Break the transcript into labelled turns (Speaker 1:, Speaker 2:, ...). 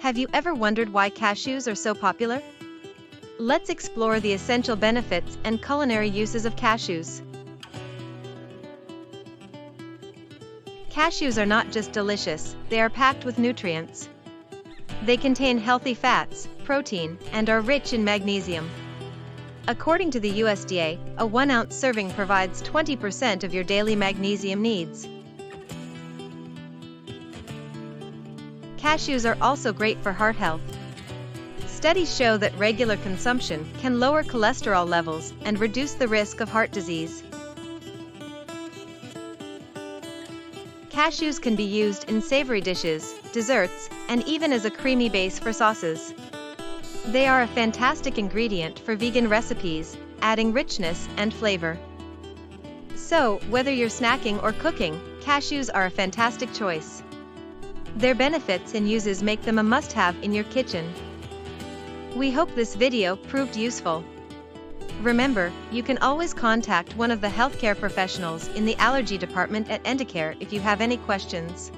Speaker 1: Have you ever wondered why cashews are so popular? Let's explore the essential benefits and culinary uses of cashews. Cashews are not just delicious, they are packed with nutrients. They contain healthy fats, protein, and are rich in magnesium. According to the USDA, a 1-ounce serving provides 20% of your daily magnesium needs. Cashews are also great for heart health. Studies show that regular consumption can lower cholesterol levels and reduce the risk of heart disease. Cashews can be used in savory dishes, desserts, and even as a creamy base for sauces. They are a fantastic ingredient for vegan recipes, adding richness and flavor. So, whether you're snacking or cooking, cashews are a fantastic choice. Their benefits and uses make them a must-have in your kitchen. We hope this video proved useful. Remember, you can always contact one of the healthcare professionals in the allergy department at Enticare if you have any questions.